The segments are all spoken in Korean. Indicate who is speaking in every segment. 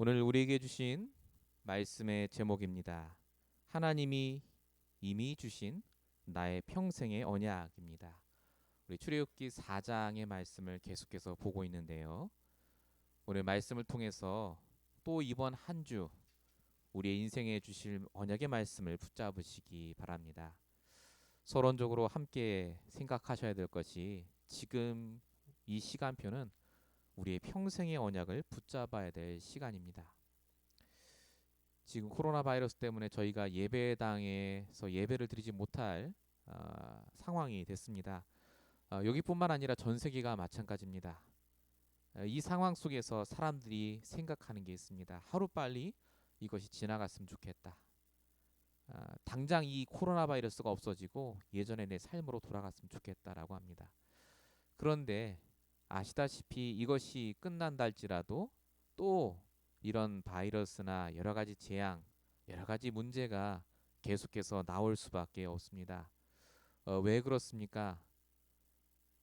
Speaker 1: 오늘 우리에게 주신 말씀의 제목입니다. 하나님이 이미 주신 나의 평생의 언약입니다. 우리 출애굽기 4장의 말씀을 계속해서 보고 있는데요. 오늘 말씀을 통해서 또 이번 한 주 우리의 인생에 주실 언약의 말씀을 붙잡으시기 바랍니다. 서론적으로 함께 생각하셔야 될 것이 지금 이 시간표는 우리의 평생의 언약을 붙잡아야 될 시간입니다. 지금 코로나 바이러스 때문에 저희가 예배당에서 예배를 드리지 못할 상황이 됐습니다. 여기뿐만 아니라 전 세계가 마찬가지입니다. 이 상황 속에서 사람들이 생각하는 게 있습니다. 하루빨리 이것이 지나갔으면 좋겠다. 당장 이 코로나 바이러스가 없어지고 예전의 내 삶으로 돌아갔으면 좋겠다라고 합니다. 그런데 아시다시피 이것이 끝난다 할지라도 또 이런 바이러스나 여러 가지 재앙, 여러 가지 문제가 계속해서 나올 수밖에 없습니다. 왜 그렇습니까?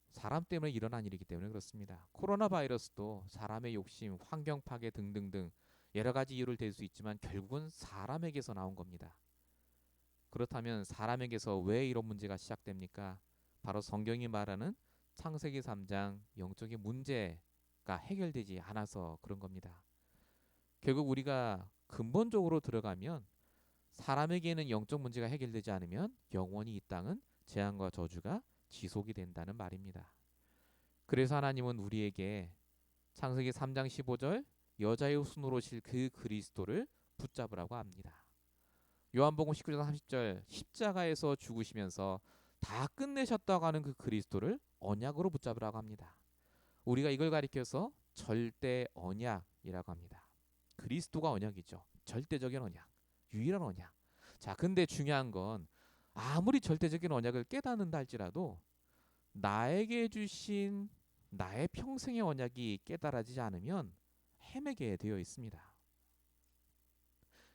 Speaker 1: 사람 때문에 일어난 일이기 때문에 그렇습니다. 코로나 바이러스도 사람의 욕심, 환경 파괴 등등등 여러 가지 이유를 댈 수 있지만 결국은 사람에게서 나온 겁니다. 그렇다면 사람에게서 왜 이런 문제가 시작됩니까? 바로 성경이 말하는 창세기 3장 영적인 문제가 해결되지 않아서 그런 겁니다. 결국 우리가 근본적으로 들어가면 사람에게는 영적 문제가 해결되지 않으면 영원히 이 땅은 재앙과 저주가 지속이 된다는 말입니다. 그래서 하나님은 우리에게 창세기 3장 15절 여자의 후손으로 오실 그 그리스도를 붙잡으라고 합니다. 요한복음 19장 30절 십자가에서 죽으시면서 다 끝내셨다고 하는 그 그리스도를 언약으로 붙잡으라고 합니다. 우리가 이걸 가리켜서 절대 언약이라고 합니다. 그리스도가 언약이죠. 절대적인 언약, 유일한 언약. 자, 근데 중요한 건 아무리 절대적인 언약을 깨닫는다 할지라도 나에게 주신 나의 평생의 언약이 깨달아지지 않으면 헤매게 되어 있습니다.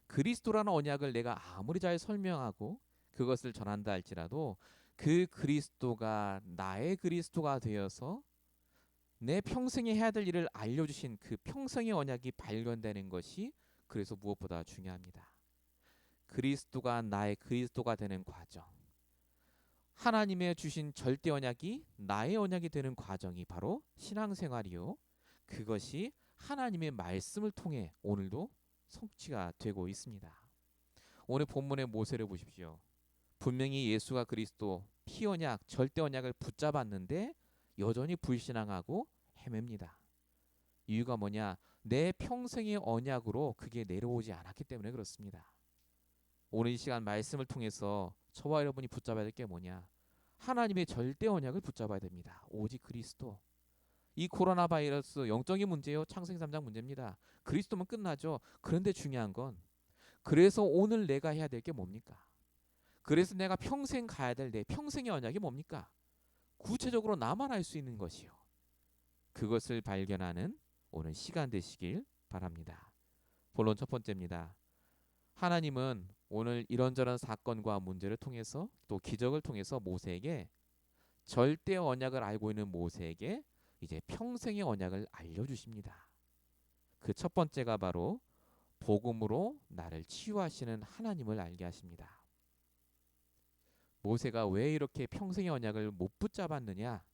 Speaker 1: 그리스도라는 언약을 내가 아무리 잘 설명하고 그것을 전한다 할지라도 그 그리스도가 나의 그리스도가 되어서 내 평생에 해야 될 일을 알려주신 그 평생의 언약이 발견되는 것이 그래서 무엇보다 중요합니다. 그리스도가 나의 그리스도가 되는 과정, 하나님의 주신 절대 언약이 나의 언약이 되는 과정이 바로 신앙생활이요. 그것이 하나님의 말씀을 통해 오늘도 성취가 되고 있습니다. 오늘 본문의 모세를 보십시오. 분명히 예수가 그리스도 피 언약, 절대 언약을 붙잡았는데 여전히 불신앙하고 헤맵니다. 이유가 뭐냐? 내 평생의 언약으로 그게 내려오지 않았기 때문에 그렇습니다. 오늘 이 시간 말씀을 통해서 저와 여러분이 붙잡아야 될 게 뭐냐? 하나님의 절대 언약을 붙잡아야 됩니다. 오직 그리스도. 이 코로나 바이러스 영적인 문제요. 창세기 3장 문제입니다. 그리스도면 끝나죠. 그런데 중요한 건 그래서 오늘 내가 해야 될 게 뭡니까? 그래서 내가 평생 가야 될 내 평생의 언약이 뭡니까? 구체적으로 나만 알 수 있는 것이요. 그것을 발견하는 오늘 시간 되시길 바랍니다. 본론 첫 번째입니다. 하나님은 오늘 이런저런 사건과 문제를 통해서 또 기적을 통해서 모세에게 절대 언약을 알고 있는 모세에게 이제 평생의 언약을 알려주십니다. 그 첫 번째가 바로 복음으로 나를 치유하시는 하나님을 알게 하십니다. 모세가 왜 이렇게 평생의 언약을 못 붙잡았느냐?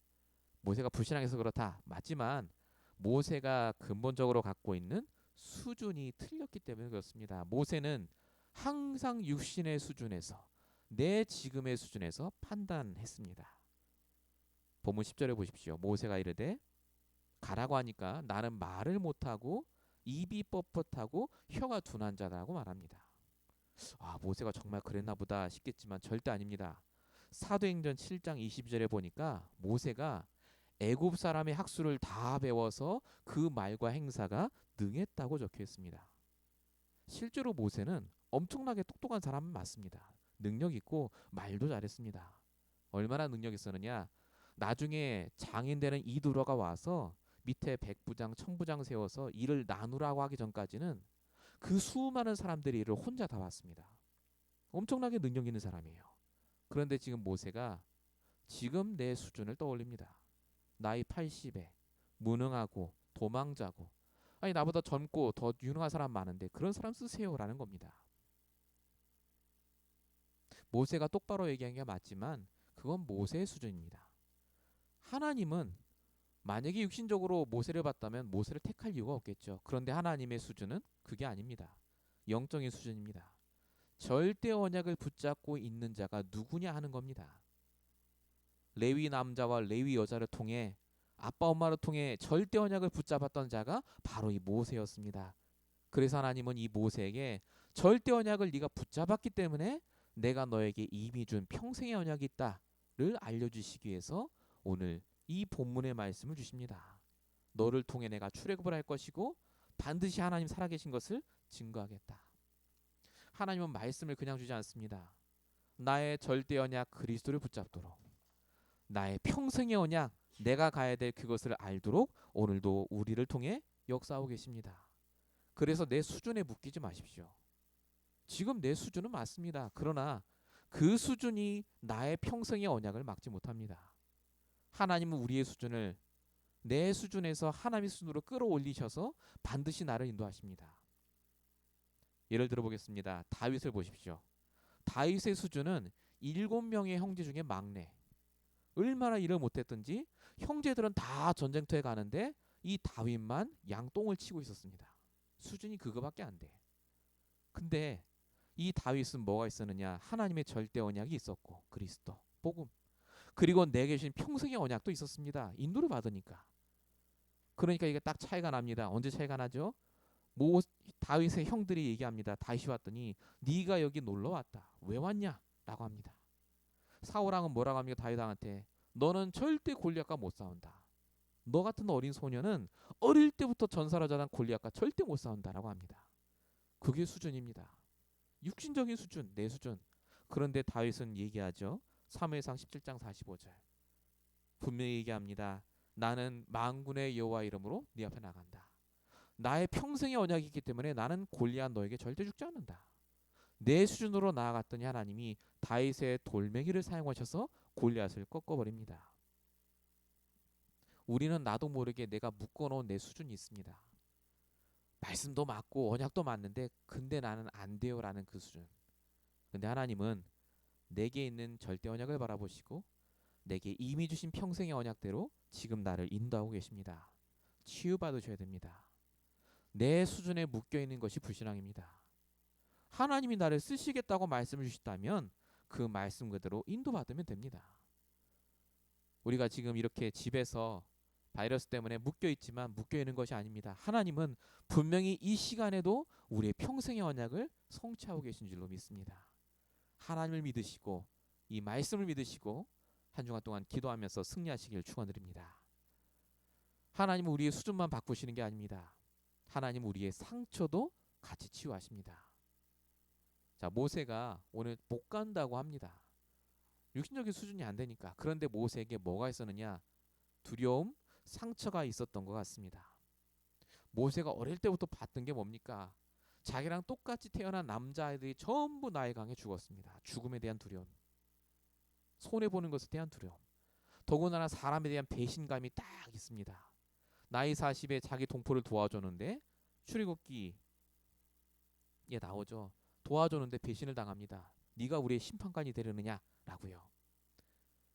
Speaker 1: 모세가 불신앙해서 그렇다. 맞지만 모세가 근본적으로 갖고 있는 수준이 틀렸기 때문에 그렇습니다. 모세는 항상 육신의 수준에서 내 지금의 수준에서 판단했습니다. 본문 10절에 보십시오. 모세가 이르되 가라고 하니까 나는 말을 못하고 입이 뻣뻣하고 혀가 둔한 자라고 말합니다. 모세가 정말 그랬나 보다 싶겠지만 절대 아닙니다. 사도행전 7장 22절에 보니까 모세가 애굽 사람의 학수를 다 배워서 그 말과 행사가 능했다고 적혀 있습니다. 실제로 모세는 엄청나게 똑똑한 사람은 맞습니다. 능력 있고 말도 잘했습니다. 얼마나 능력 있었느냐? 나중에 장인 되는 이두로가 와서 밑에 백부장, 천부장 세워서 일을 나누라고 하기 전까지는 그 수많은 사람들이 일을 혼자 다 왔습니다. 엄청나게 능력 있는 사람이에요. 그런데 지금 모세가 지금 내 수준을 떠올립니다. 나이 80에 무능하고 도망자고 아니 나보다 젊고 더 유능한 사람 많은데 그런 사람 쓰세요라는 겁니다. 모세가 똑바로 얘기한 게 맞지만 그건 모세의 수준입니다. 하나님은 만약에 육신적으로 모세를 봤다면 모세를 택할 이유가 없겠죠. 그런데 하나님의 수준은 그게 아닙니다. 영적인 수준입니다. 절대 언약을 붙잡고 있는 자가 누구냐 하는 겁니다. 레위 남자와 레위 여자를 통해 아빠 엄마를 통해 절대 언약을 붙잡았던 자가 바로 이 모세였습니다. 그래서 하나님은 이 모세에게 절대 언약을 네가 붙잡았기 때문에 내가 너에게 이미 준 평생의 언약이 있다를 알려주시기 위해서 오늘 이 본문의 말씀을 주십니다. 너를 통해 내가 출애굽을 할 것이고 반드시 하나님 살아계신 것을 증거하겠다. 하나님은 말씀을 그냥 주지 않습니다. 나의 절대 언약 그리스도를 붙잡도록, 나의 평생의 언약 내가 가야 될 그것을 알도록 오늘도 우리를 통해 역사하고 계십니다. 그래서 내 수준에 묶이지 마십시오. 지금 내 수준은 맞습니다. 그러나 그 수준이 나의 평생의 언약을 막지 못합니다. 하나님은 우리의 수준을 내 수준에서 하나님의 수준으로 끌어올리셔서 반드시 나를 인도하십니다. 예를 들어보겠습니다. 다윗을 보십시오. 다윗의 수준은 7명의 형제 중에 막내. 얼마나 일을 못했든지 형제들은 다 전쟁터에 가는데 이 다윗만 양똥을 치고 있었습니다. 수준이 그거밖에 안 돼. 근데 이 다윗은 뭐가 있었느냐? 하나님의 절대 언약이 있었고 그리스도, 복음. 그리고 내게 주신 평생의 언약도 있었습니다. 인도를 받으니까. 그러니까 이게 딱 차이가 납니다. 언제 차이가 나죠? 다윗의 형들이 얘기합니다. 다윗이 왔더니 네가 여기 놀러 왔다. 왜 왔냐? 라고 합니다. 사울왕은 뭐라고 합니까? 다윗왕한테 너는 절대 골리앗과 못 싸운다. 너 같은 어린 소녀는 어릴 때부터 전사로 자란 골리앗과 절대 못 싸운다라고 합니다. 그게 수준입니다. 육신적인 수준, 내 수준. 그런데 다윗은 얘기하죠. 사무엘상 17장 45절. 분명히 얘기합니다. 나는 만군의 여호와 이름으로 네 앞에 나간다. 나의 평생의 언약이 있기 때문에 나는 골리앗 너에게 절대 죽지 않는다. 내 수준으로 나아갔더니 하나님이 다윗의 돌멩이를 사용하셔서 골리앗을 꺾어버립니다. 우리는 나도 모르게 내가 묶어놓은 내 수준이 있습니다. 말씀도 맞고 언약도 맞는데 근데 나는 안 돼요라는 그 수준. 근데 하나님은 내게 있는 절대 언약을 바라보시고 내게 이미 주신 평생의 언약대로 지금 나를 인도하고 계십니다. 치유받으셔야 됩니다. 내 수준에 묶여있는 것이 불신앙입니다. 하나님이 나를 쓰시겠다고 말씀을 주셨다면 그 말씀 그대로 인도받으면 됩니다. 우리가 지금 이렇게 집에서 바이러스 때문에 묶여있지만 묶여있는 것이 아닙니다. 하나님은 분명히 이 시간에도 우리의 평생의 언약을 성취하고 계신 줄로 믿습니다. 하나님을 믿으시고 이 말씀을 믿으시고 한 주간 동안 기도하면서 승리하시길 축원드립니다. 하나님은 우리의 수준만 바꾸시는 게 아닙니다. 하나님은 우리의 상처도 같이 치유하십니다. 자, 모세가 오늘 못 간다고 합니다. 육신적인 수준이 안 되니까. 그런데 모세에게 뭐가 있었느냐? 두려움, 상처가 있었던 것 같습니다. 모세가 어릴 때부터 봤던 게 뭡니까? 자기랑 똑같이 태어난 남자아이들이 전부 나의 강에 죽었습니다. 죽음에 대한 두려움, 손해보는 것에 대한 두려움, 더군다나 사람에 대한 배신감이 딱 있습니다. 나이 40에 자기 동포를 도와줬는데 출애굽기에 나오죠. 도와줬는데 배신을 당합니다. 네가 우리의 심판관이 되려느냐라고요.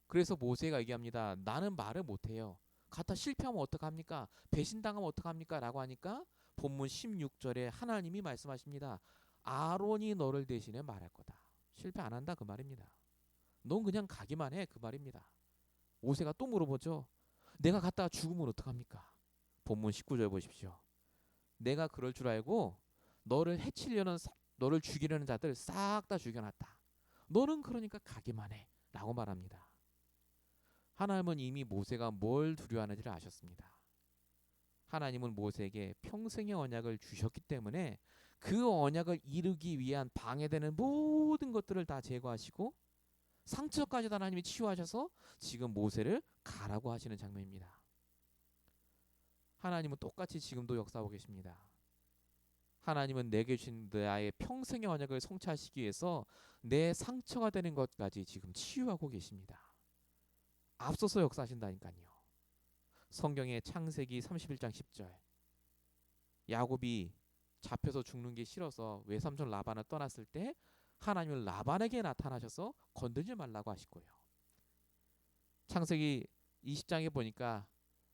Speaker 1: 그래서 모세가 얘기합니다. 나는 말을 못해요. 갖다 실패하면 어떡합니까? 배신당하면 어떡합니까? 라고 하니까 본문 16절에 하나님이 말씀하십니다. 아론이 너를 대신해 말할 거다. 실패 안 한다 그 말입니다. 넌 그냥 가기만 해 그 말입니다. 모세가 또 물어보죠. 내가 갔다가 죽으면 어떡합니까? 본문 19절 보십시오. 내가 그럴 줄 알고 너를 해치려는 너를 죽이려는 자들 싹 다 죽여놨다. 너는 그러니까 가기만 해 라고 말합니다. 하나님은 이미 모세가 뭘 두려워하는지를 아셨습니다. 하나님은 모세에게 평생의 언약을 주셨기 때문에 그 언약을 이루기 위한 방해되는 모든 것들을 다 제거하시고 상처까지도 하나님이 치유하셔서 지금 모세를 가라고 하시는 장면입니다. 하나님은 똑같이 지금도 역사하고 계십니다. 하나님은 내게 주신 나의 평생의 언약을 성취하시기 위해서 내 상처가 되는 것까지 지금 치유하고 계십니다. 앞서서 역사하신다니까요. 성경의 창세기 31장 10절 야곱이 잡혀서 죽는 게 싫어서 외삼촌 라반을 떠났을 때 하나님은 라반에게 나타나셔서 건들지 말라고 하실 거예요. 창세기 20장에 보니까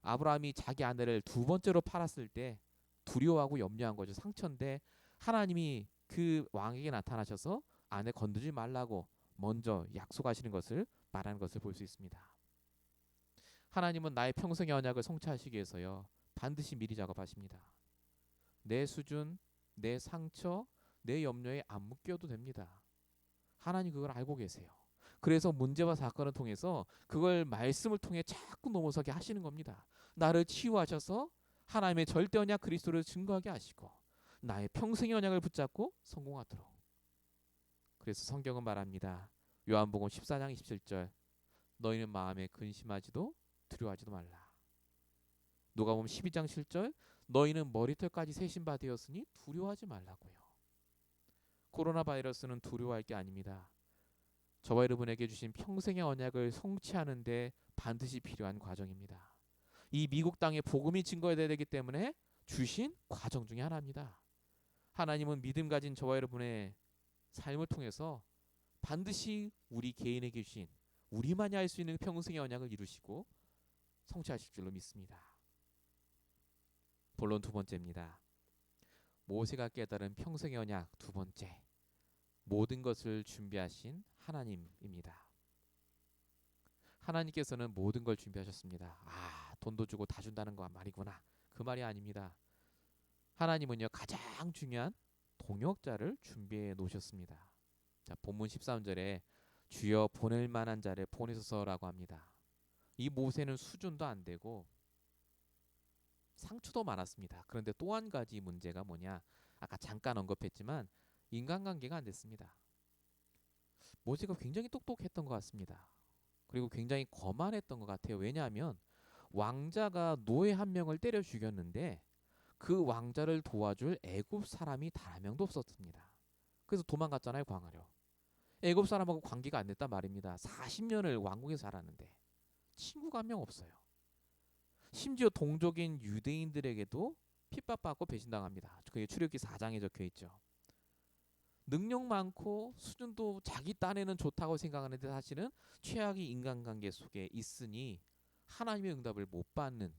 Speaker 1: 아브라함이 자기 아내를 두 번째로 팔았을 때 두려워하고 염려한 거죠. 상처인데 하나님이 그 왕에게 나타나셔서 아내 건들지 말라고 먼저 약속하시는 것을 말하는 것을 볼 수 있습니다. 하나님은 나의 평생의 언약을 성취하시기 위해서요, 반드시 미리 작업하십니다. 내 수준, 내 상처, 내 염려에 안 묶여도 됩니다. 하나님 그걸 알고 계세요. 그래서 문제와 사건을 통해서 그걸 말씀을 통해 자꾸 넘어서게 하시는 겁니다. 나를 치유하셔서 하나님의 절대 언약 그리스도를 증거하게 하시고 나의 평생의 언약을 붙잡고 성공하도록. 그래서 성경은 말합니다. 요한복음 14장 27절, 너희는 마음에 근심하지도 두려워하지도 말라. 누가복음 12장 7절, 너희는 머리털까지 세신 바 되었으니 두려워하지 말라고요. 코로나 바이러스는 두려워할 게 아닙니다. 저와 여러분에게 주신 평생의 언약을 성취하는 데 반드시 필요한 과정입니다. 이 미국 땅에 복음이 증거해야 되기 때문에 주신 과정 중에 하나입니다. 하나님은 믿음 가진 저와 여러분의 삶을 통해서 반드시 우리 개인에게 주신 우리만이 할 수 있는 평생의 언약을 이루시고 성취하실 줄로 믿습니다. 본론 두 번째입니다. 모세가 깨달은 평생의 언약 두 번째, 모든 것을 준비하신 하나님입니다. 하나님께서는 모든 걸 준비하셨습니다. 돈도 주고 다 준다는 거 말이구나. 그 말이 아닙니다. 하나님은요, 가장 중요한 동역자를 준비해 놓으셨습니다. 자, 본문 13절에 주여 보낼 만한 자를 보내소서라고 합니다. 이 모세는 수준도 안 되고 상처도 많았습니다. 그런데 또 한 가지 문제가 뭐냐? 아까 잠깐 언급했지만 인간관계가 안 됐습니다. 모세가 굉장히 똑똑했던 것 같습니다. 그리고 굉장히 거만했던 것 같아요. 왜냐하면 왕자가 노예 한 명을 때려 죽였는데 그 왕자를 도와줄 애굽 사람이 단 한 명도 없었습니다. 그래서 도망갔잖아요, 광야로. 애굽 사람하고 관계가 안 됐단 말입니다. 40년을 왕궁에 살았는데 친구가 한 명 없어요. 심지어 동족인 유대인들에게도 핍박받고 배신당합니다. 그게 출애굽기 4장에 적혀 있죠. 능력 많고 수준도 자기 딴에는 좋다고 생각하는데 사실은 최악의 인간관계 속에 있으니 하나님의 응답을 못 받는,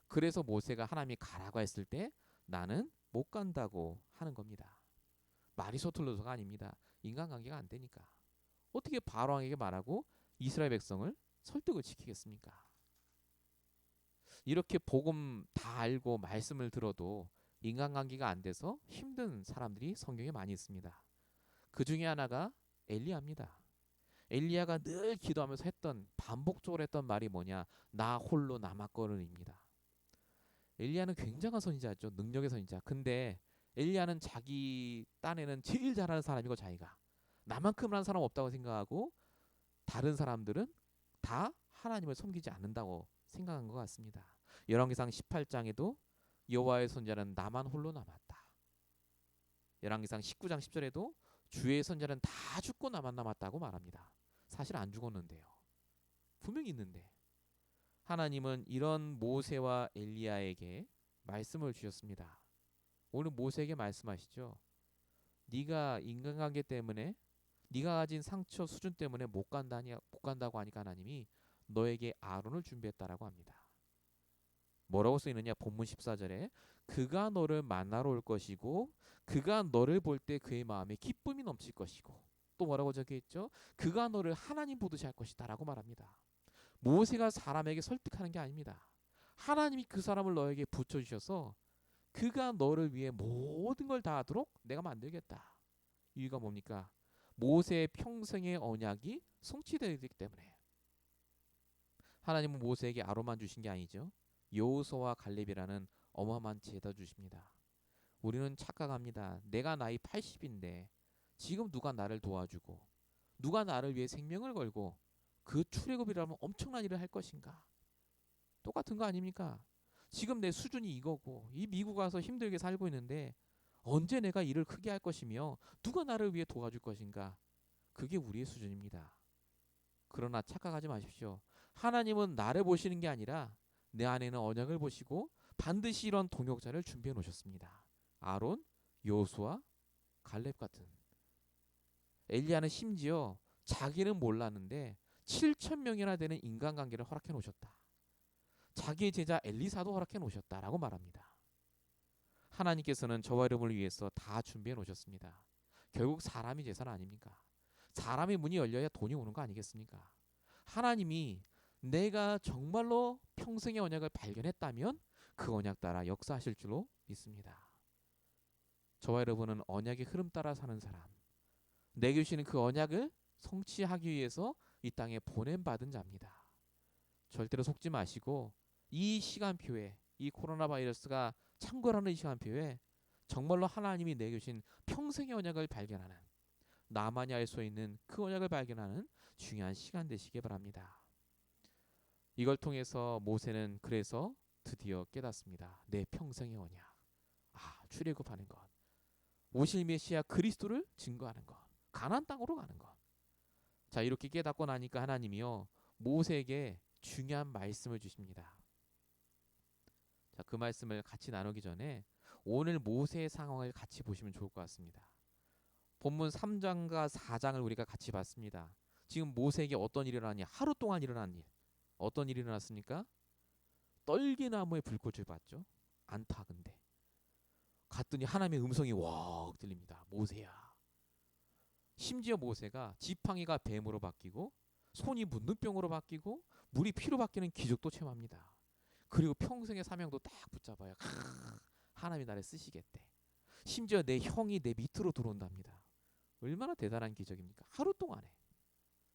Speaker 1: 그래서 모세가 하나님이 가라고 했을 때 나는 못 간다고 하는 겁니다. 말이 서툴러서가 아닙니다. 인간관계가 안 되니까. 어떻게 바로왕에게 말하고 이스라엘 백성을 설득을 시키겠습니까? 이렇게 복음 다 알고 말씀을 들어도 인간관계가 안 돼서 힘든 사람들이 성경에 많이 있습니다. 그 중에 하나가 엘리야입니다. 엘리야가 늘 기도하면서 반복적으로 했던 말이 뭐냐? 나 홀로 남았거든입니다. 엘리야는 굉장한 선지자죠. 능력의 선지자. 근데 엘리야는 자기 딴에는 제일 잘하는 사람이고 자기가 나만큼 하는 사람 없다고 생각하고 다른 사람들은 다 하나님을 섬기지 않는다고 생각한 것 같습니다. 열왕기상 18장에도 여호와의 선지자는 나만 홀로 남았다. 열왕기상 19장 10절에도 주의 선지자는 다 죽고 나만 남았다고 말합니다. 사실 안 죽었는데요. 분명히 있는데 하나님은 이런 모세와 엘리야에게 말씀을 주셨습니다. 오늘 모세에게 말씀하시죠. 네가 인간관계 때문에 네가 가진 상처 수준 때문에 못 간다고 하니까 하나님이 너에게 아론을 준비했다라고 합니다. 뭐라고 쓰이느냐? 본문 14절에 그가 너를 만나러 올 것이고 그가 너를 볼 때 그의 마음에 기쁨이 넘칠 것이고 또 뭐라고 적혀 있죠? 그가 너를 하나님 보듯이 할 것이다 라고 말합니다. 모세가 사람에게 설득하는 게 아닙니다. 하나님이 그 사람을 너에게 붙여주셔서 그가 너를 위해 모든 걸 다 하도록 내가 만들겠다. 이유가 뭡니까? 모세의 평생의 언약이 성취되기 때문에. 하나님은 모세에게 아론만 주신 게 아니죠. 여호수아와 갈렙이라는 어마어마한 제자 주십니다. 우리는 착각합니다. 내가 나이 80인데 지금 누가 나를 도와주고 누가 나를 위해 생명을 걸고 그 출애굽이라면 엄청난 일을 할 것인가? 똑같은 거 아닙니까? 지금 내 수준이 이거고 이 미국 와서 힘들게 살고 있는데 언제 내가 일을 크게 할 것이며 누가 나를 위해 도와줄 것인가? 그게 우리의 수준입니다. 그러나 착각하지 마십시오. 하나님은 나를 보시는 게 아니라 내 안에는 언약을 보시고 반드시 이런 동역자를 준비해 놓으셨습니다. 아론, 여호수아, 갈렙 같은. 엘리야는 심지어 자기는 몰랐는데 7천 명이나 되는 인간관계를 허락해 놓으셨다. 자기의 제자 엘리사도 허락해 놓으셨다라고 말합니다. 하나님께서는 저와 여러분을 위해서 다 준비해 놓으셨습니다. 결국 사람이 재산 아닙니까? 사람의 문이 열려야 돈이 오는 거 아니겠습니까? 하나님이 내가 정말로 평생의 언약을 발견했다면 그 언약 따라 역사하실 줄로 믿습니다. 저와 여러분은 언약의 흐름 따라 사는 사람, 내게 주시는 그 언약을 성취하기 위해서 이 땅에 보냄받은 자입니다. 절대로 속지 마시고 이 시간표에, 이 코로나 바이러스가 창궐하는 이 시간표에 정말로 하나님이 내게 주신 평생의 언약을 발견하는, 나만이 알 수 있는 그 언약을 발견하는 중요한 시간 되시기 바랍니다. 이걸 통해서 모세는 그래서 드디어 깨닫습니다. 내 평생의 언약. 출애굽하는 것. 오실 메시아 그리스도를 증거하는 것. 가나안 땅으로 가는 것. 자, 이렇게 깨닫고 나니까 하나님이요, 모세에게 중요한 말씀을 주십니다. 자, 그 말씀을 같이 나누기 전에 오늘 모세의 상황을 같이 보시면 좋을 것 같습니다. 본문 3장과 4장을 우리가 같이 봤습니다. 지금 모세에게 어떤 일이 일어나니? 하루 동안 일어난 일. 어떤 일이 일어났습니까? 떨기나무에 불꽃을 봤죠. 안타 근데. 갔더니 하나님의 음성이 왁 들립니다. 모세야. 심지어 모세가 지팡이가 뱀으로 바뀌고 손이 문둥병으로 바뀌고 물이 피로 바뀌는 기적도 체험합니다. 그리고 평생의 사명도 딱 붙잡아요. 하나님이 나를 쓰시겠대. 심지어 내 형이 내 밑으로 들어온답니다. 얼마나 대단한 기적입니까? 하루 동안에.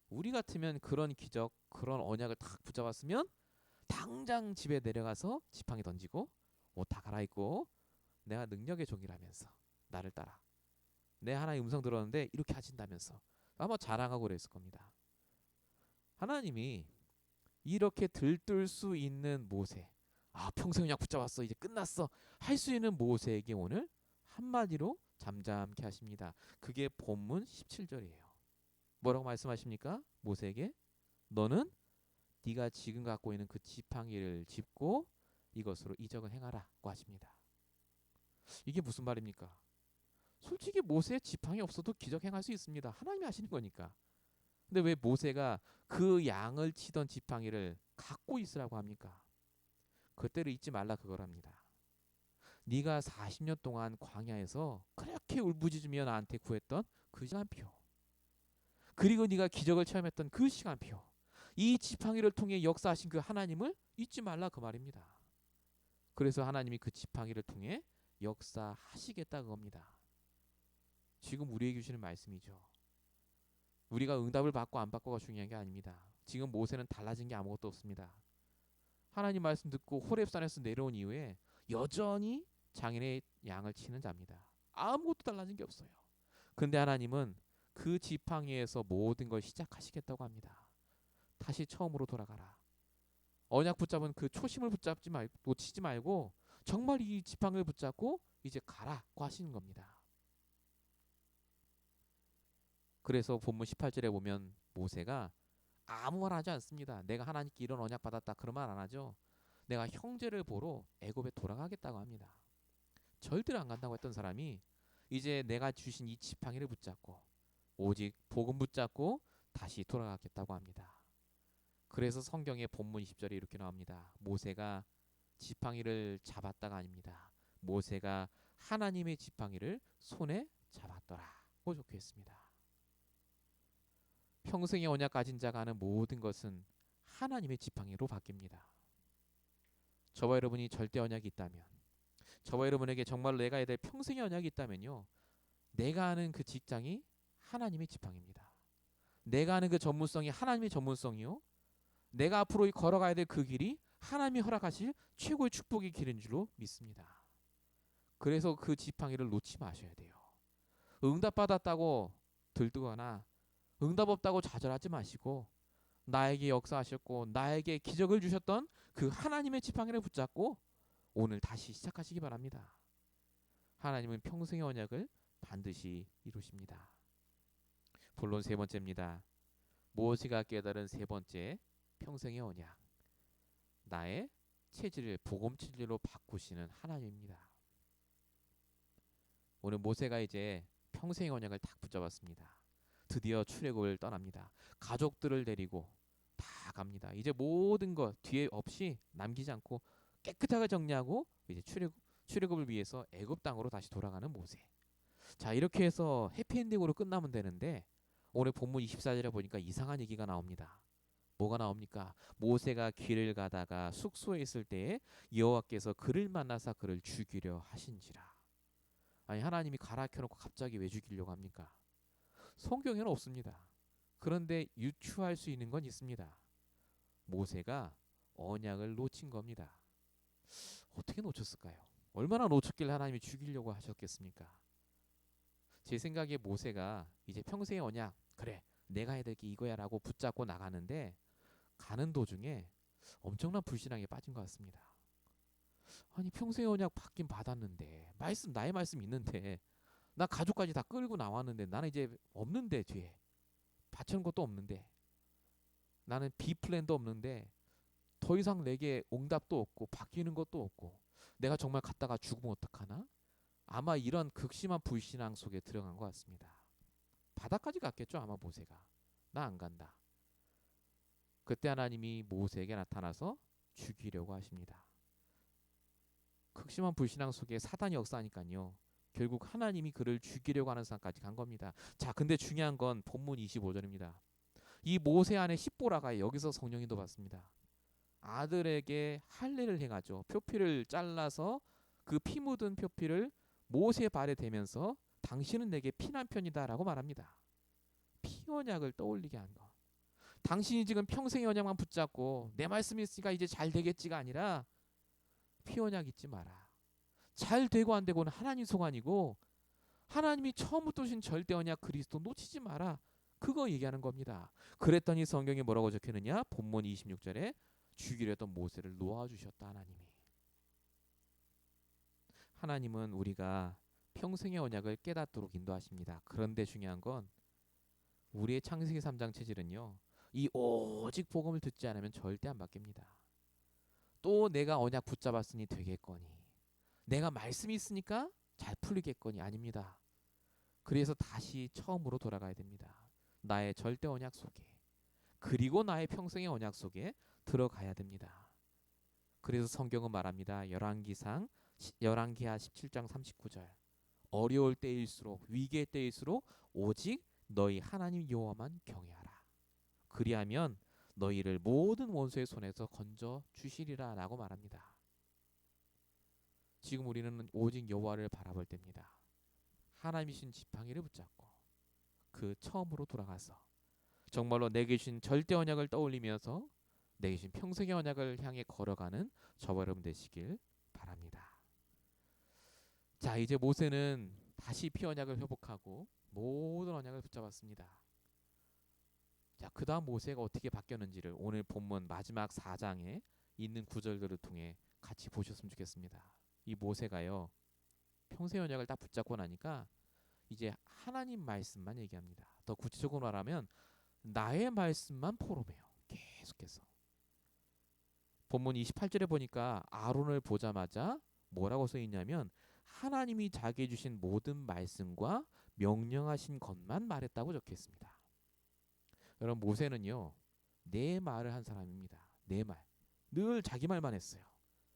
Speaker 1: 우리 같으면 그런 기적, 그런 언약을 딱 붙잡았으면 당장 집에 내려가서 지팡이 던지고 옷 다 갈아입고 내가 능력의 종이라면서 나를 따라. 내 하나의 음성 들었는데 이렇게 하신다면서 아마 자랑하고 그랬을 겁니다. 하나님이 이렇게 들뜰 수 있는 모세, 평생 언약 붙잡았어, 이제 끝났어 할 수 있는 모세에게 오늘 한마디로 잠잠케 하십니다. 그게 본문 17절이에요. 뭐라고 말씀하십니까? 모세에게 너는 네가 지금 갖고 있는 그 지팡이를 짚고 이것으로 이적을 행하라고 하십니다. 이게 무슨 말입니까? 솔직히 모세의 지팡이 없어도 기적 행할 수 있습니다. 하나님이 하시는 거니까. 근데 왜 모세가 그 양을 치던 지팡이를 갖고 있으라고 합니까? 그때를 잊지 말라 그거랍니다. 네가 40년 동안 광야에서 그렇게 울부짖으며 나한테 구했던 그 시간표, 그리고 네가 기적을 체험했던 그 시간표, 이 지팡이를 통해 역사하신 그 하나님을 잊지 말라 그 말입니다. 그래서 하나님이 그 지팡이를 통해 역사하시겠다 그겁니다. 지금 우리에게 주시는 말씀이죠. 우리가 응답을 받고 안 받고가 중요한 게 아닙니다. 지금 모세는 달라진 게 아무것도 없습니다. 하나님 말씀 듣고 호렙산에서 내려온 이후에 여전히 장인의 양을 치는 자입니다. 아무것도 달라진 게 없어요. 근데 하나님은 그 지팡이에서 모든 걸 시작하시겠다고 합니다. 다시 처음으로 돌아가라. 언약 붙잡은 그 초심을 붙잡지 말고 놓치지 말고 정말 이 지팡이를 붙잡고 이제 가라고 하시는 겁니다. 그래서 본문 18절에 보면 모세가 아무 말 하지 않습니다. 내가 하나님께 이런 언약 받았다 그런 말 안 하죠. 내가 형제를 보러 애굽에 돌아가겠다고 합니다. 절대로 안 간다고 했던 사람이 이제 내가 주신 이 지팡이를 붙잡고 오직 복음 붙잡고 다시 돌아가겠다고 합니다. 그래서 성경의 본문 20절에 이렇게 나옵니다. 모세가 지팡이를 잡았다가 아닙니다. 모세가 하나님의 지팡이를 손에 잡았더라고 적혀 있습니다. 평생의 언약 가진 자가 하는 모든 것은 하나님의 지팡이로 바뀝니다. 저와 여러분이 절대 언약이 있다면, 저와 여러분에게 정말로 내가 해야 될 평생의 언약이 있다면요, 내가 하는 그 직장이 하나님의 지팡이입니다. 내가 하는 그 전문성이 하나님의 전문성이요, 내가 앞으로 걸어가야 될 그 길이 하나님이 허락하실 최고의 축복의 길인 줄로 믿습니다. 그래서 그 지팡이를 놓지 마셔야 돼요. 응답받았다고 들뜨거나 응답 없다고 좌절하지 마시고 나에게 역사하셨고 나에게 기적을 주셨던 그 하나님의 지팡이를 붙잡고 오늘 다시 시작하시기 바랍니다. 하나님은 평생의 언약을 반드시 이루십니다. 본론 세 번째입니다. 모세가 깨달은 세 번째 평생의 언약. 나의 체질을 복음 체질로 바꾸시는 하나님입니다. 오늘 모세가 이제 평생의 언약을 딱 붙잡았습니다. 드디어 출애굽을 떠납니다. 가족들을 데리고 다 갑니다. 이제 모든 것 뒤에 없이 남기지 않고 깨끗하게 정리하고 이제 출애굽을 위해서 애굽 땅으로 다시 돌아가는 모세. 자, 이렇게 해서 해피엔딩으로 끝나면 되는데 오늘 본문 24절에 보니까 이상한 얘기가 나옵니다. 뭐가 나옵니까? 모세가 길을 가다가 숙소에 있을 때에 여호와께서 그를 만나사 그를 죽이려 하신지라. 아니, 하나님이 가라 켜놓고 갑자기 왜 죽이려고 합니까? 성경에는 없습니다. 그런데 유추할 수 있는 건 있습니다. 모세가 언약을 놓친 겁니다. 어떻게 놓쳤을까요? 얼마나 놓쳤길래 하나님이 죽이려고 하셨겠습니까? 제 생각에 모세가 이제 평생의 언약, 그래 내가 해야 될 게 이거야 라고 붙잡고 나가는데 가는 도중에 엄청난 불신앙에 빠진 것 같습니다. 아니, 평생의 언약 받긴 받았는데 나의 말씀 있는데 나 가족까지 다 끌고 나왔는데 나는 이제 없는데, 뒤에 받쳐놓은 것도 없는데, 나는 B 플랜도 없는데, 더 이상 내게 응답도 없고 바뀌는 것도 없고, 내가 정말 갔다가 죽으면 어떡하나? 아마 이런 극심한 불신앙 속에 들어간 것 같습니다. 바다까지 갔겠죠, 아마 모세가. 나 안 간다. 그때 하나님이 모세에게 나타나서 죽이려고 하십니다. 극심한 불신앙 속에 사단이 역사하니까요, 결국 하나님이 그를 죽이려고 하는 상까지 간 겁니다. 자, 근데 중요한 건 본문 25절입니다. 이 모세 안에 십보라가 여기서 성령이 도봤습니다. 아들에게 할례를 행하죠. 표피를 잘라서 그 피 묻은 표피를 모세 발에 대면서 당신은 내게 피난 편이다라고 말합니다. 피 언약을 떠올리게 한 거. 당신이 지금 평생의 언약만 붙잡고 내 말씀이 있으니까 이제 잘 되겠지가 아니라 피 언약 잊지 마라. 잘 되고 안 되고는 하나님 소관이고 하나님이 처음부터 주신 절대 언약 그리스도 놓치지 마라. 그거 얘기하는 겁니다. 그랬더니 성경에 뭐라고 적혀있느냐? 본문 26절에 죽이려 했던 모세를 놓아주셨다. 하나님은 우리가 평생의 언약을 깨닫도록 인도하십니다. 그런데 중요한 건 우리의 창세기 3장 체질은요, 이 오직 복음을 듣지 않으면 절대 안 바뀝니다. 또 내가 언약 붙잡았으니 되겠거니, 내가 말씀이 있으니까 잘 풀리겠거니, 아닙니다. 그래서 다시 처음으로 돌아가야 됩니다. 나의 절대 언약 속에, 그리고 나의 평생의 언약 속에 들어가야 됩니다. 그래서 성경은 말합니다. 열왕기하 17장 39절, 어려울 때일수록, 위기의 때일수록 오직 너희 하나님 여호와만 경외하라. 그리하면 너희를 모든 원수의 손에서 건져 주시리라 라고 말합니다. 지금 우리는 오직 여호와를 바라볼 때입니다. 하나님이신 지팡이를 붙잡고 그 처음으로 돌아가서 정말로 내게 주신 절대 언약을 떠올리면서 내게 주신 평생의 언약을 향해 걸어가는 저와 여러분 되시길 바랍니다. 자, 이제 모세는 다시 피 언약을 회복하고 모든 언약을 붙잡았습니다. 자, 그 다음 모세가 어떻게 바뀌었는지를 오늘 본문 마지막 4장에 있는 구절들을 통해 같이 보셨으면 좋겠습니다. 이 모세가요, 평생의 언약을 딱 붙잡고 나니까 이제 하나님 말씀만 얘기합니다. 더 구체적으로 말하면 나의 말씀만 포럼해요. 계속해서. 본문 28절에 보니까 아론을 보자마자 뭐라고 써 있냐면 하나님이 자기에 주신 모든 말씀과 명령하신 것만 말했다고 적혀 있습니다. 여러분, 모세는요, 내 말을 한 사람입니다. 내 말. 늘 자기 말만 했어요.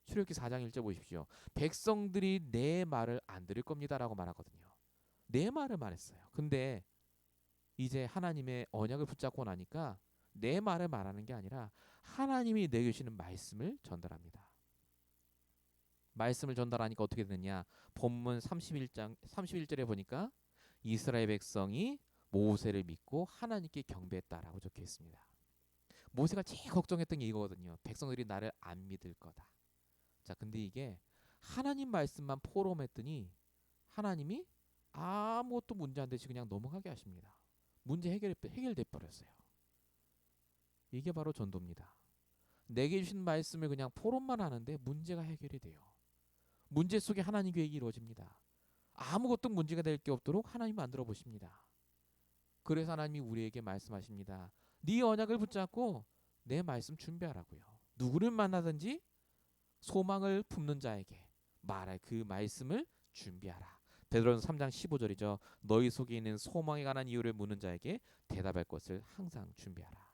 Speaker 1: 출애굽기 4장 1절 보십시오. 백성들이 내 말을 안 들을 겁니다라고 말하거든요. 내 말을 말했어요. 근데 이제 하나님의 언약을 붙잡고 나니까 내 말을 말하는 게 아니라 하나님이 내게 주시는 말씀을 전달합니다. 말씀을 전달하니까 어떻게 되느냐? 본문 31절에 보니까 이스라엘 백성이 모세를 믿고 하나님께 경배했다라고 적혀 있습니다. 모세가 제일 걱정했던 게 이거거든요. 백성들이 나를 안 믿을 거다. 자, 근데 이게 하나님 말씀만 포럼했더니 하나님이 아무것도 문제 안 되시 그냥 넘어가게 하십니다. 문제 해결돼 버렸어요. 이게 바로 전도입니다. 내게 주신 말씀을 그냥 포럼만 하는데 문제가 해결이 돼요. 문제 속에 하나님 계획이 이루어집니다. 아무것도 문제가 될 게 없도록 하나님 만들어 보십니다. 그래서 하나님이 우리에게 말씀하십니다. 네 언약을 붙잡고 내 말씀 준비하라고요. 누구를 만나든지 소망을 품는 자에게 말할 그 말씀을 준비하라. 베드로전서 3장 15절이죠. 너희 속에 있는 소망에 관한 이유를 묻는 자에게 대답할 것을 항상 준비하라.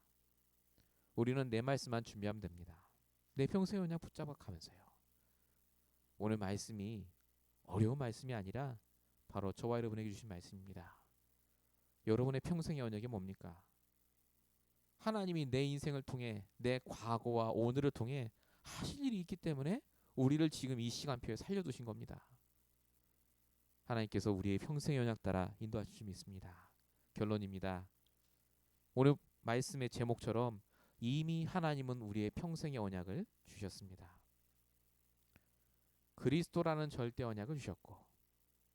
Speaker 1: 우리는 내 말씀만 준비하면 됩니다. 내 평생을 그냥 붙잡아 가면서요. 오늘 말씀이 어려운 말씀이 아니라 바로 저와 여러분에게 주신 말씀입니다. 여러분의 평생의 언약이 뭡니까? 하나님이 내 인생을 통해 내 과거와 오늘을 통해 하실 일이 있기 때문에 우리를 지금 이 시간표에 살려두신 겁니다. 하나님께서 우리의 평생의 언약 따라 인도하실 줄 믿습니다. 결론입니다. 오늘 말씀의 제목처럼 이미 하나님은 우리의 평생의 언약을 주셨습니다. 그리스도라는 절대 언약을 주셨고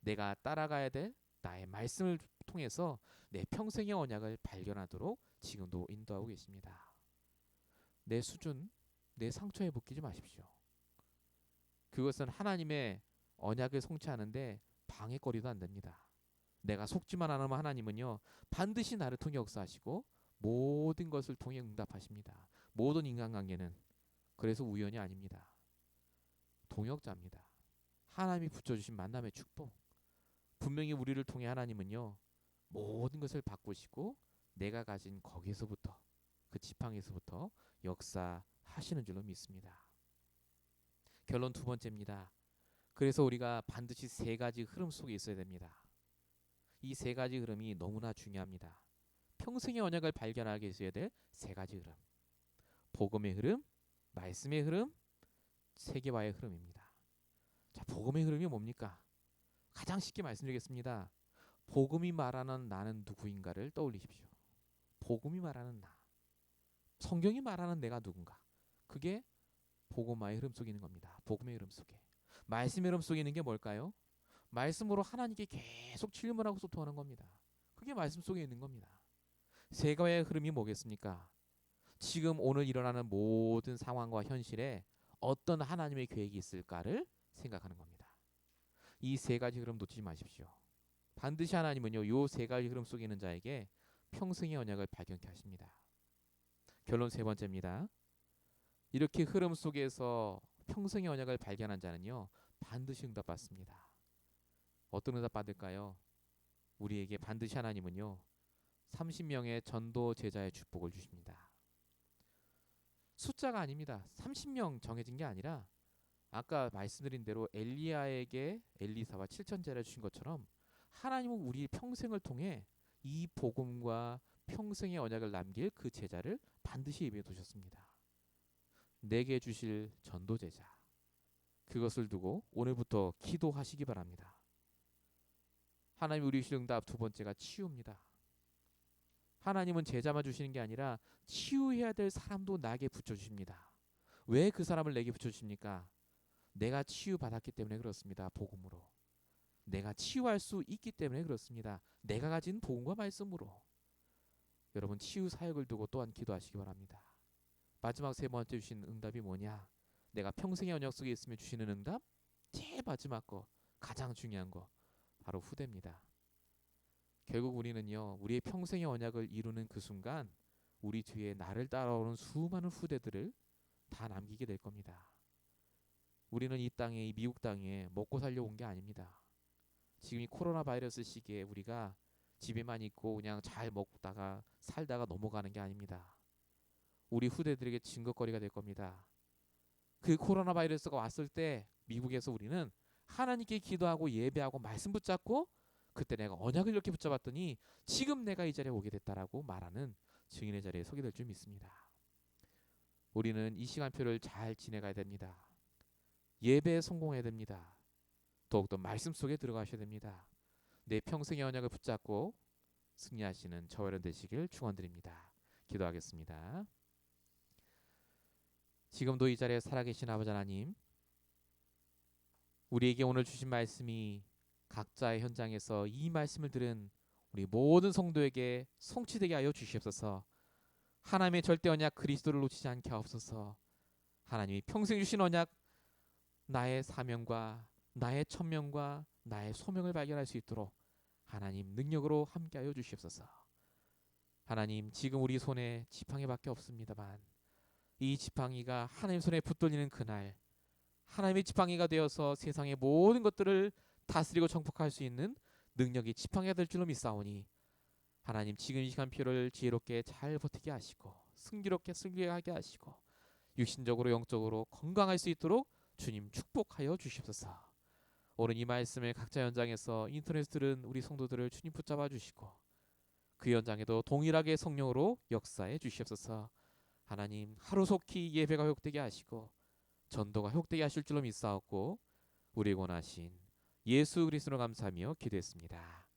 Speaker 1: 내가 따라가야 될 나의 말씀을 통해서 내 평생의 언약을 발견하도록 지금도 인도하고 계십니다. 내 수준, 내 상처에 묶이지 마십시오. 그것은 하나님의 언약을 성취하는데 방해거리도 안 됩니다. 내가 속지만 않으면 하나님은요 반드시 나를 통해 역사하시고 모든 것을 통해 응답하십니다. 모든 인간관계는 그래서 우연이 아닙니다. 동역자입니다. 하나님이 붙여주신 만남의 축복. 분명히 우리를 통해 하나님은요 모든 것을 바꾸시고 내가 가진 거기에서부터 그 지팡이에서부터 역사하시는 줄로 믿습니다. 결론 두 번째입니다. 그래서 우리가 반드시 세 가지 흐름 속에 있어야 됩니다. 이 세 가지 흐름이 너무나 중요합니다. 평생의 언약을 발견하게 있어야 될 세 가지 흐름. 복음의 흐름, 말씀의 흐름, 세계화의 흐름입니다. 자, 복음의 흐름이 뭡니까? 가장 쉽게 말씀드리겠습니다. 복음이 말하는 나는 누구인가를 떠올리십시오. 복음이 말하는 나. 성경이 말하는 내가 누군가. 그게 복음화의 흐름 속에 있는 겁니다. 복음의 흐름 속에. 말씀의 흐름 속에 있는 게 뭘까요? 말씀으로 하나님께 계속 질문하고 소통하는 겁니다. 그게 말씀 속에 있는 겁니다. 세계화의 흐름이 뭐겠습니까? 지금 오늘 일어나는 모든 상황과 현실에 어떤 하나님의 계획이 있을까를 생각하는 겁니다. 이 세 가지 흐름 놓치지 마십시오. 반드시 하나님은요, 이 세 가지 흐름 속에 있는 자에게 평생의 언약을 발견케 하십니다. 결론 세 번째입니다. 이렇게 흐름 속에서 평생의 언약을 발견한 자는요, 반드시 응답받습니다. 어떤 응답 받을까요? 우리에게 반드시 하나님은요, 30명의 전도 제자의 축복을 주십니다. 숫자가 아닙니다. 30명 정해진 게 아니라 아까 말씀드린 대로 엘리야에게 엘리사와 7천제를 주신 것처럼 하나님은 우리 평생을 통해 이 복음과 평생의 언약을 남길 그 제자를 반드시 예비해 두셨습니다. 내게 주실 전도제자. 그것을 두고 오늘부터 기도하시기 바랍니다. 하나님 우리 주실 응답 두 번째가 치유입니다. 하나님은 제자만 주시는 게 아니라 치유해야 될 사람도 나에게 붙여주십니다. 왜 그 사람을 내게 붙여주십니까? 내가 치유받았기 때문에 그렇습니다. 복음으로. 내가 치유할 수 있기 때문에 그렇습니다. 내가 가진 복음과 말씀으로. 여러분 치유 사역을 두고 또한 기도하시기 바랍니다. 마지막 세 번째 주신 응답이 뭐냐? 내가 평생의 언약 속에 있으면 주시는 응답? 제일 마지막 거, 가장 중요한 거 바로 후대입니다. 결국 우리는요, 우리의 평생의 언약을 이루는 그 순간 우리 뒤에 나를 따라오는 수많은 후대들을 다 남기게 될 겁니다. 우리는 이 땅에, 이 미국 땅에 먹고 살려 온 게 아닙니다. 지금 이 코로나 바이러스 시기에 우리가 집에만 있고 그냥 잘 먹다가 살다가 넘어가는 게 아닙니다. 우리 후대들에게 증거거리가 될 겁니다. 그 코로나 바이러스가 왔을 때 미국에서 우리는 하나님께 기도하고 예배하고 말씀 붙잡고 그때 내가 언약을 이렇게 붙잡았더니 지금 내가 이 자리에 오게 됐다라고 말하는 증인의 자리에 서게 될 줄 믿습니다. 우리는 이 시간표를 잘 지내가야 됩니다. 예배에 성공해야 됩니다. 더욱더 말씀 속에 들어가셔야 됩니다. 내 평생의 언약을 붙잡고 승리하시는 저와 여러분 되시길 축원드립니다. 기도하겠습니다. 지금도 이 자리에 살아계신 아버지 하나님, 우리에게 오늘 주신 말씀이 각자의 현장에서 이 말씀을 들은 우리 모든 성도에게 성취되게 하여 주시옵소서. 하나님의 절대 언약 그리스도를 놓치지 않게 하옵소서. 하나님이 평생 주신 언약, 나의 사명과 나의 천명과 나의 소명을 발견할 수 있도록 하나님 능력으로 함께하여 주시옵소서. 하나님 지금 우리 손에 지팡이밖에 없습니다만 이 지팡이가 하나님 손에 붙들리는 그날 하나님의 지팡이가 되어서 세상의 모든 것들을 다스리고 정복할 수 있는 능력이 지팡이가 될 줄로 믿사오니 하나님 지금 이 시간 표를 지혜롭게 잘 버티게 하시고 승기롭게 승리하게 하시고 육신적으로 영적으로 건강할 수 있도록 주님 축복하여 주시옵소서. 오늘 이 말씀을 각자 현장에서 인터넷 들은 우리 성도들을 주님 붙잡아 주시고 그 현장에도 동일하게 성령으로 역사해 주시옵소서. 하나님 하루속히 예배가 회복되게 하시고 전도가 회복되게 하실 줄로 믿사옵고 우리 원하신 예수 그리스도로 감사하며 기도했습니다.